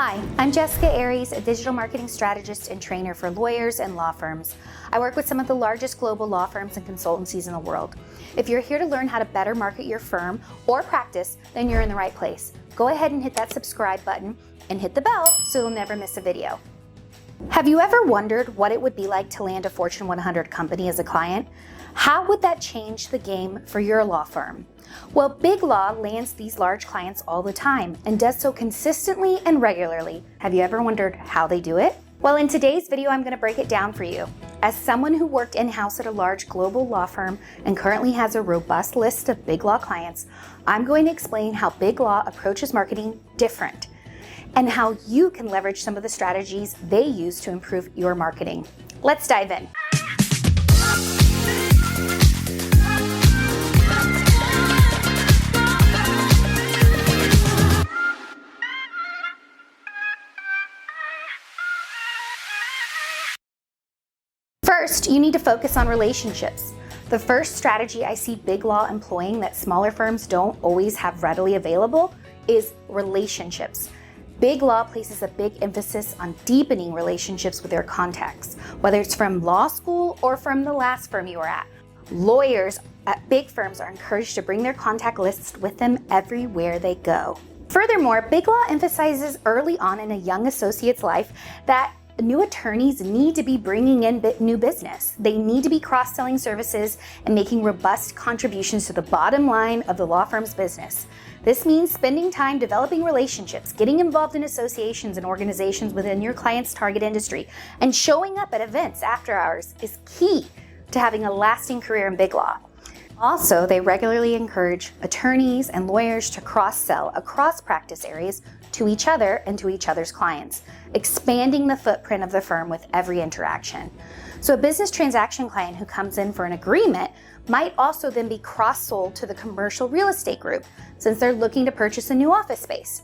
Hi, I'm Jessica Aries, a digital marketing strategist and trainer for lawyers and law firms. I work with some of the largest global law firms and consultancies in the world. If you're here to learn how to better market your firm or practice, then you're in the right place. Go ahead and hit that subscribe button and hit the bell so you'll never miss a video. Have you ever wondered what it would be like to land a Fortune 100 company as a client? How would that change the game for your law firm? Well, Big Law lands these large clients all the time and does so consistently and regularly. Have you ever wondered how they do it? Well, in today's video, I'm going to break it down for you. As someone who worked in-house at a large global law firm and currently has a robust list of Big Law clients, I'm going to explain how Big Law approaches marketing different and how you can leverage some of the strategies they use to improve your marketing. Let's dive in. First, you need to focus on relationships. The first strategy I see Big Law employing that smaller firms don't always have readily available is relationships. Big Law places a big emphasis on deepening relationships with their contacts, whether it's from law school or from the last firm you were at. Lawyers at big firms are encouraged to bring their contact lists with them everywhere they go. Furthermore, Big Law emphasizes early on in a young associate's life that new attorneys need to be bringing in new business. They need to be cross-selling services and making robust contributions to the bottom line of the law firm's business. This means spending time developing relationships, getting involved in associations and organizations within your client's target industry, and showing up at events after hours is key to having a lasting career in Big Law. Also, they regularly encourage attorneys and lawyers to cross-sell across practice areas to each other and to each other's clients, expanding the footprint of the firm with every interaction. So a business transaction client who comes in for an agreement might also then be cross-sold to the commercial real estate group since they're looking to purchase a new office space.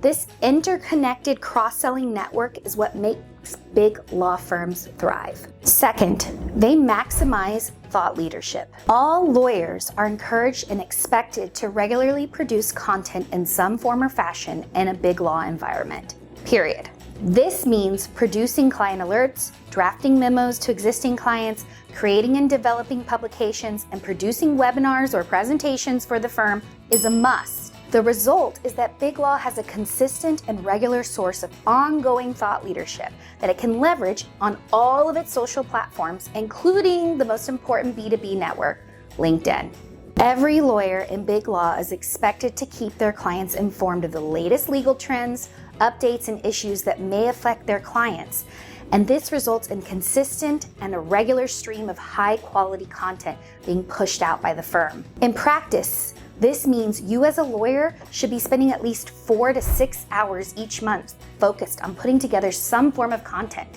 This interconnected cross-selling network is what makes big law firms thrive. Second, they maximize thought leadership. All lawyers are encouraged and expected to regularly produce content in some form or fashion in a Big Law environment, period. This means producing client alerts, drafting memos to existing clients, creating and developing publications, and producing webinars or presentations for the firm is a must. The result is that Big Law has a consistent and regular source of ongoing thought leadership that it can leverage on all of its social platforms, including the most important B2B network, LinkedIn. Every lawyer in Big Law is expected to keep their clients informed of the latest legal trends, updates, and issues that may affect their clients. And this results in consistent and a regular stream of high-quality content being pushed out by the firm. In practice, this means you as a lawyer should be spending at least 4 to 6 hours each month focused on putting together some form of content.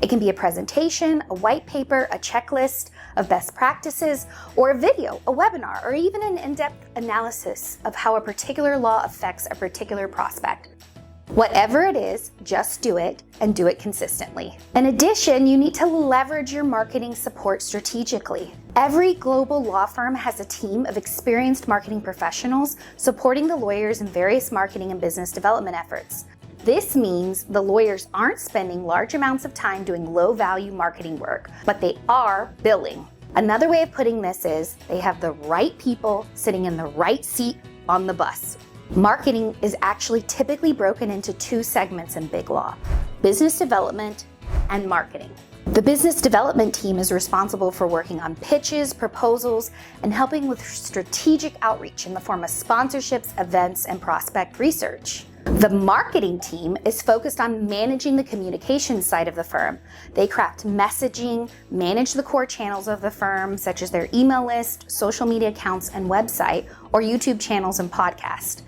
It can be a presentation, a white paper, a checklist of best practices, or a video, a webinar, or even an in-depth analysis of how a particular law affects a particular prospect. Whatever it is, just do it and do it consistently. In addition, you need to leverage your marketing support strategically. Every global law firm has a team of experienced marketing professionals supporting the lawyers in various marketing and business development efforts. This means the lawyers aren't spending large amounts of time doing low-value marketing work, but they are billing. Another way of putting this is they have the right people sitting in the right seat on the bus. Marketing is actually typically broken into 2 segments in Big Law: business development and marketing. The business development team is responsible for working on pitches, proposals, and helping with strategic outreach in the form of sponsorships, events, and prospect research. The marketing team is focused on managing the communications side of the firm. They craft messaging, manage the core channels of the firm, such as their email list, social media accounts, and website, or YouTube channels and podcast.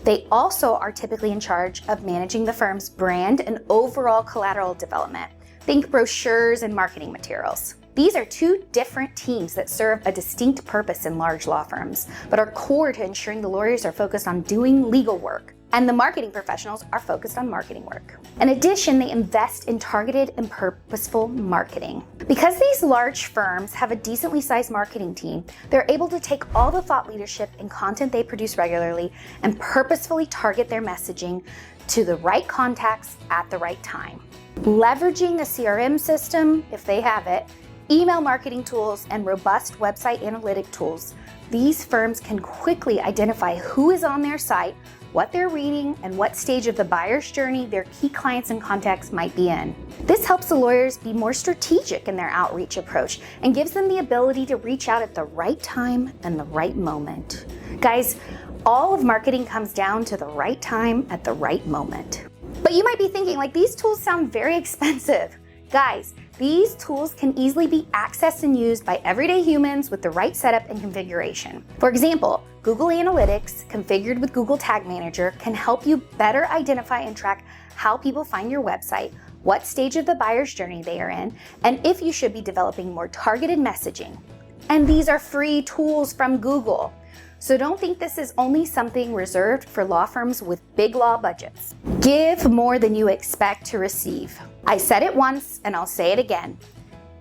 They also are typically in charge of managing the firm's brand and overall collateral development. Think brochures and marketing materials. These are 2 different teams that serve a distinct purpose in large law firms, but are core to ensuring the lawyers are focused on doing legal work, and the marketing professionals are focused on marketing work. In addition, they invest in targeted and purposeful marketing. Because these large firms have a decently sized marketing team, they're able to take all the thought leadership and content they produce regularly and purposefully target their messaging to the right contacts at the right time. Leveraging a CRM system, if they have it, email marketing tools, and robust website analytic tools, these firms can quickly identify who is on their site, what they're reading, and what stage of the buyer's journey their key clients and contacts might be in. This helps the lawyers be more strategic in their outreach approach and gives them the ability to reach out at the right time and the right moment. Guys, all of marketing comes down to the right time at the right moment. But you might be thinking, like, these tools sound very expensive. Guys, these tools can easily be accessed and used by everyday humans with the right setup and configuration. For example, Google Analytics, configured with Google Tag Manager, can help you better identify and track how people find your website, what stage of the buyer's journey they are in, and if you should be developing more targeted messaging. And these are free tools from Google. So don't think this is only something reserved for law firms with big law budgets. Give more than you expect to receive. I said it once and I'll say it again.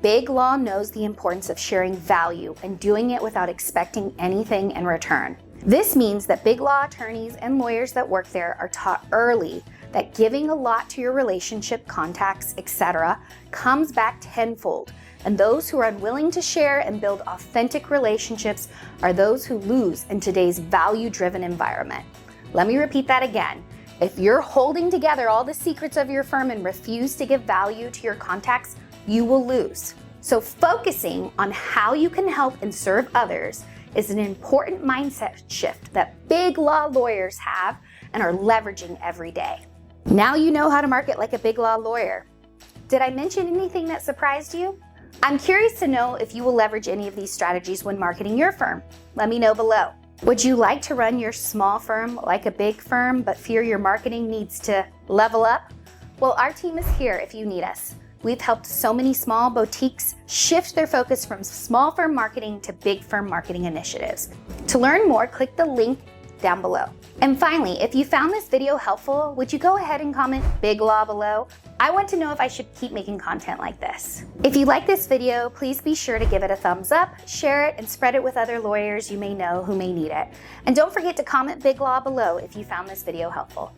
Big law knows the importance of sharing value and doing it without expecting anything in return. This means that big law attorneys and lawyers that work there are taught early that giving a lot to your relationship, contacts, etc. comes back tenfold. And those who are unwilling to share and build authentic relationships are those who lose in today's value-driven environment. Let me repeat that again. If you're holding together all the secrets of your firm and refuse to give value to your contacts, you will lose. So focusing on how you can help and serve others is an important mindset shift that big law lawyers have and are leveraging every day. Now you know how to market like a big law lawyer. Did I mention anything that surprised you? I'm curious to know if you will leverage any of these strategies when marketing your firm. Let me know below. Would you like to run your small firm like a big firm but fear your marketing needs to level up? Well, our team is here if you need us. We've helped so many small boutiques shift their focus from small firm marketing to big firm marketing initiatives. To learn more, click the link down below. And finally, if you found this video helpful, would you go ahead and comment big law below? I want to know if I should keep making content like this. If you like this video, please be sure to give it a thumbs up, share it, and spread it with other lawyers you may know who may need it. And don't forget to comment big law below if you found this video helpful.